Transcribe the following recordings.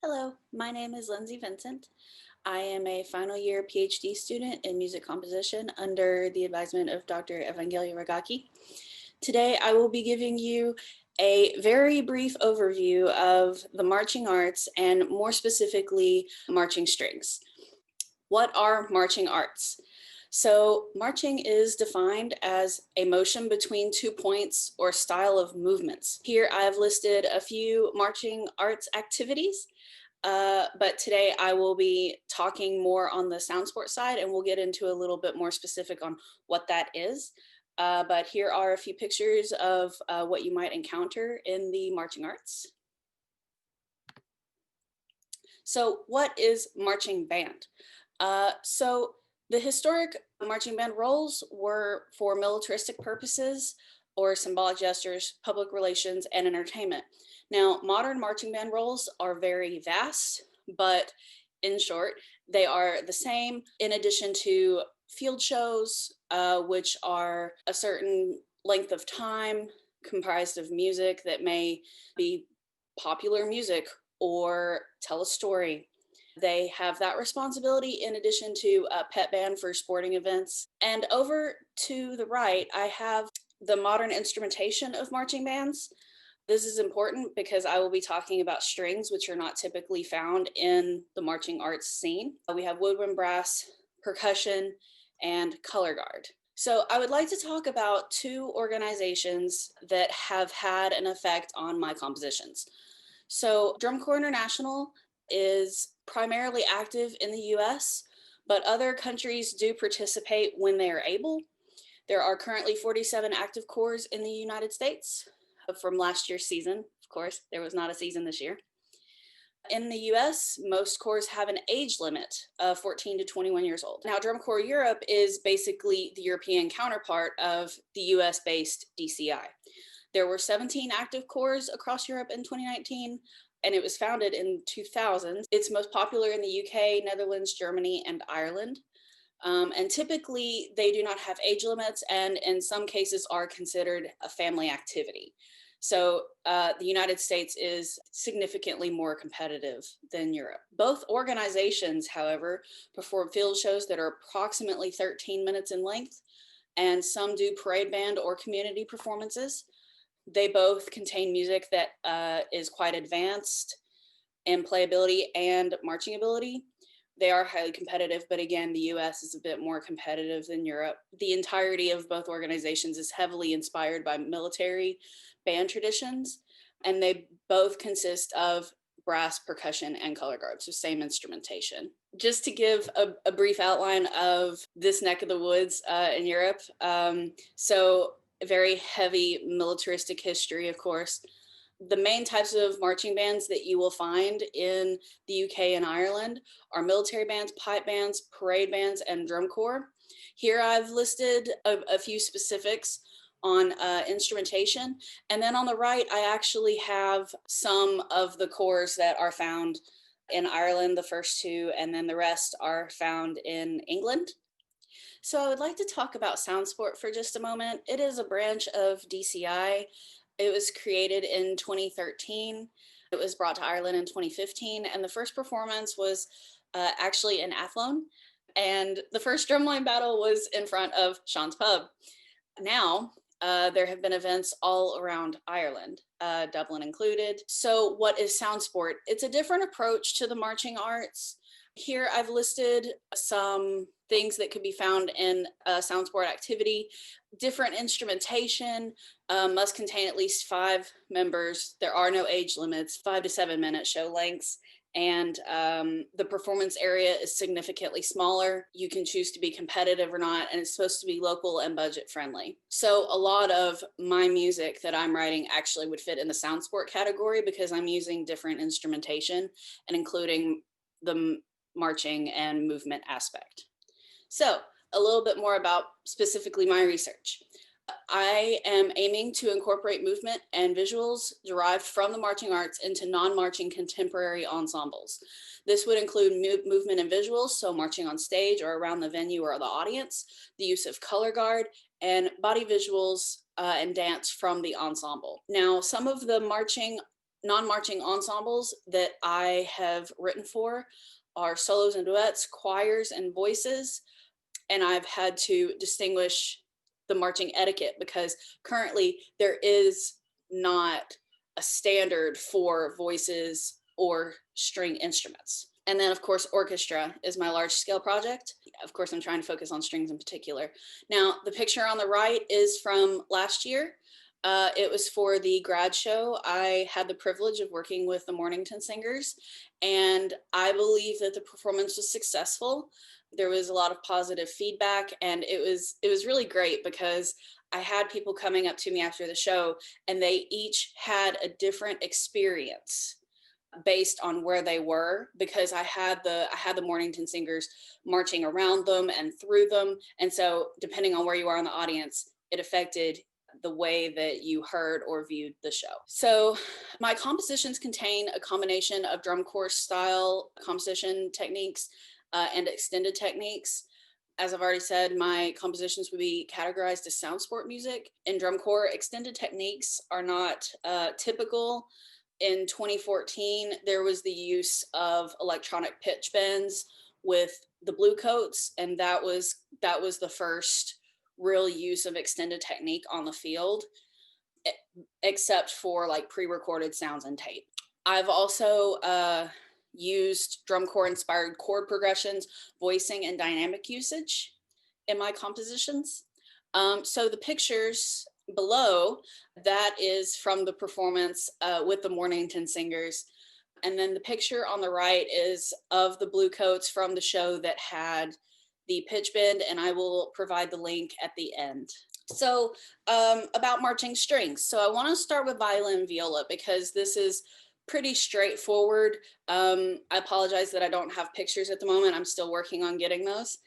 Hello, my name is Lindsey Vincent. I am a final year PhD student in music composition under the advisement of Dr. Evangelia Ragaki. Today I will be giving you a very brief overview of the marching arts and more specifically marching strings. What are marching arts? So marching is defined as a motion between 2 points or style of movements. Here I've listed a few marching arts activities. But today I will be talking more on the sound sport side, and we'll get into a little bit more specific on what that is. But here are a few pictures of what you might encounter in the marching arts. So what is marching band? So the historic marching band roles were for militaristic purposes or symbolic gestures, public relations, and entertainment. Now, modern marching band roles are very vast, but in short, they are the same in addition to field shows, which are a certain length of time comprised of music that may be popular music or tell a story. They have that responsibility in addition to a pet band for sporting events. And over to the right, I have the modern instrumentation of marching bands. This is important because I will be talking about strings, which are not typically found in the marching arts scene. We have woodwind, brass, percussion, and color guard. So I would like to talk about two organizations that have had an effect on my compositions. So Drum Corps International is primarily active in the US, but other countries do participate when they are able. There are currently 47 active corps in the United States from last year's season. Of course, there was not a season this year. In the US, most corps have an age limit of 14 to 21 years old. Now, Drum Corps Europe is basically the European counterpart of the US based DCI. There were 17 active corps across Europe in 2019, and it was founded in 2000. It's most popular in the UK, Netherlands, Germany, and Ireland. And typically, they do not have age limits, and in some cases are considered a family activity. So the United States is significantly more competitive than Europe. Both organizations, however, perform field shows that are approximately 13 minutes in length, and some do parade band or community performances. They both contain music that is quite advanced in playability and marching ability. They are highly competitive, but again, the US is a bit more competitive than Europe. The entirety of both organizations is heavily inspired by military band traditions, and they both consist of brass, percussion, and color guard, so same instrumentation. Just to give a brief outline of this neck of the woods in Europe. So a very heavy militaristic history, of course. The main types of marching bands that you will find in the UK and Ireland are military bands, pipe bands, parade bands, and drum corps. Here I've listed a few specifics on instrumentation. And then on the right, I actually have some of the corps that are found in Ireland, the first two, and then the rest are found in England. So I would like to talk about sound sport for just a moment. It is a branch of DCI. It was created in 2013. It was brought to Ireland in 2015, and the first performance was actually in Athlone. And the first drumline battle was in front of Sean's Pub. Now, there have been events all around Ireland, Dublin included. So what is sound sport? It's a different approach to the marching arts. Here I've listed some things that could be found in a sound sport activity. Different instrumentation, must contain at least 5 members. There are no age limits, 5 to 7 minute show lengths. And the performance area is significantly smaller. You can choose to be competitive or not, and it's supposed to be local and budget friendly. So a lot of my music that I'm writing actually would fit in the sound sport category because I'm using different instrumentation and including the marching and movement aspect. So a little bit more about specifically my research. I am aiming to incorporate movement and visuals derived from the marching arts into non-marching contemporary ensembles. This would include movement and visuals, so marching on stage or around the venue or the audience, the use of color guard, and body visuals and dance from the ensemble. Now, some of the marching non-marching ensembles that I have written for are solos and duets, choirs and voices, and I've had to distinguish the marching etiquette because currently there is not a standard for voices or string instruments. And then of course, orchestra is my large scale project. Of course, I'm trying to focus on strings in particular. Now, the picture on the right is from last year. It was for the grad show. I had the privilege of working with the Mornington Singers, and I believe that the performance was successful. There was a lot of positive feedback, and it was really great because I had people coming up to me after the show, and they each had a different experience based on where they were, because I had the Mornington Singers marching around them and through them, and so depending on where you are in the audience, it affected the way that you heard or viewed the show. So my compositions contain a combination of drum corps style composition techniques and extended techniques. As I've already said, my compositions would be categorized as sound sport music. In drum corps, extended techniques are not typical. In 2014, there was the use of electronic pitch bends with the Blue Coats, and that was the first real use of extended technique on the field, except for like pre-recorded sounds and tape. I've also used drum corps inspired chord progressions, voicing, and dynamic usage in my compositions. So the pictures below, that is from the performance with the Mornington Singers. And then the picture on the right is of the Blue Coats from the show that had the pitch bend, and I will provide the link at the end. So about marching strings. So I want to start with violin and viola because this is pretty straightforward. I apologize that I don't have pictures at the moment. I'm still working on getting those.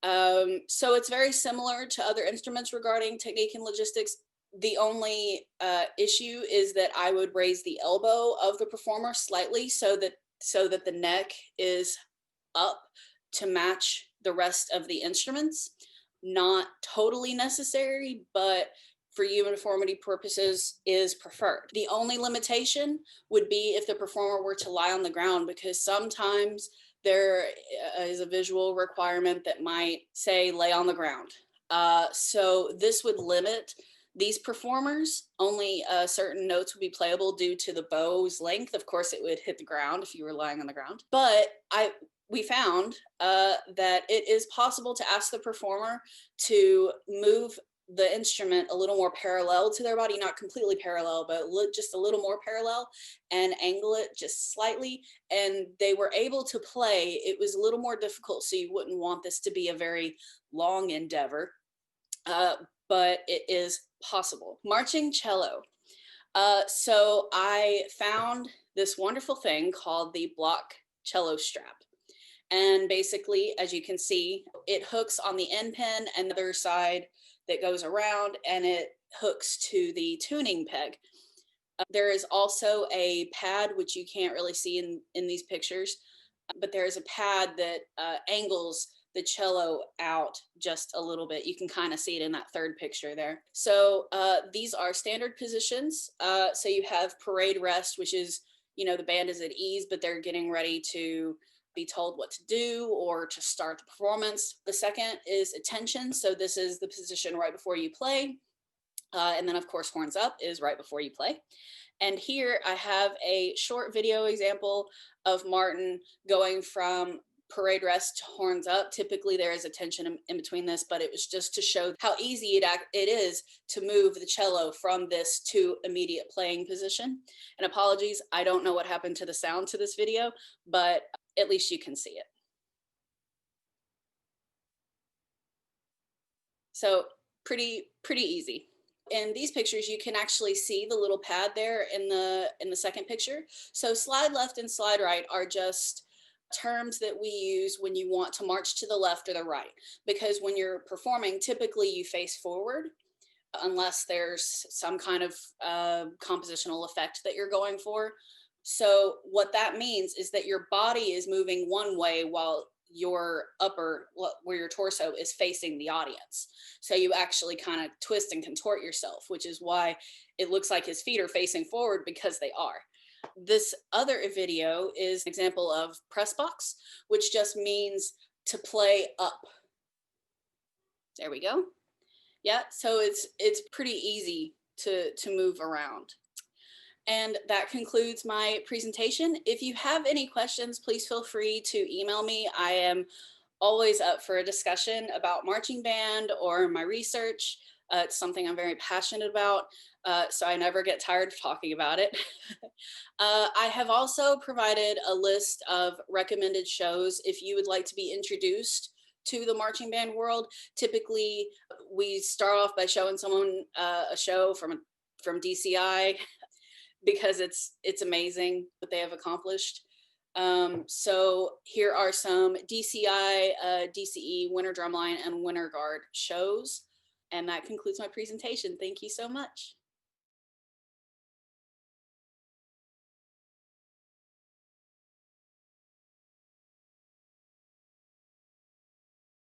So it's very similar to other instruments regarding technique and logistics. The only issue is that I would raise the elbow of the performer slightly so that the neck is up to match the rest of the instruments. Not totally necessary, but for uniformity purposes is preferred. The only limitation would be if the performer were to lie on the ground, because sometimes there is a visual requirement that might say lay on the ground. So this would limit these performers. Only certain notes would be playable due to the bow's length. Of course, it would hit the ground if you were lying on the ground. But we found that it is possible to ask the performer to move the instrument a little more parallel to their body, not completely parallel, but just a little more parallel, and angle it just slightly. And they were able to play. It was a little more difficult, so you wouldn't want this to be a very long endeavor, but it is possible. Marching cello. So I found this wonderful thing called the block cello strap. And basically, as you can see, it hooks on the end pin and the other side that goes around, and it hooks to the tuning peg. There is also a pad, which you can't really see in these pictures, but there is a pad that angles the cello out just a little bit. You can kind of see it in that third picture there. So these are standard positions. So you have parade rest, which is, the band is at ease, but they're getting ready to be told what to do or to start the performance. The second is attention. So this is the position right before you play. And then of course, horns up is right before you play. And here I have a short video example of Martin going from parade rest to horns up. Typically there is a tension in between this, but it was just to show how easy it is to move the cello from this to immediate playing position. And apologies, I don't know what happened to the sound to this video, but at least you can see it. So pretty easy. In these pictures, you can actually see the little pad there in the second picture. So slide left and slide right are just terms that we use when you want to march to the left or the right, because when you're performing, typically you face forward unless there's some kind of compositional effect that you're going for. So what that means is that your body is moving one way while your where your torso is facing the audience. So you actually kind of twist and contort yourself, which is why it looks like his feet are facing forward, because they are. This other video is an example of press box, which just means to play up. There we go. Yeah, so it's pretty easy to move around. And that concludes my presentation. If you have any questions, please feel free to email me. I am always up for a discussion about marching band or my research. It's something I'm very passionate about, so I never get tired of talking about it. I have also provided a list of recommended shows if you would like to be introduced to the marching band world. Typically, we start off by showing someone a show from DCI because it's amazing what they have accomplished. So here are some DCI, DCE, Winter Drumline, and Winter Guard shows. And that concludes my presentation. Thank you so much.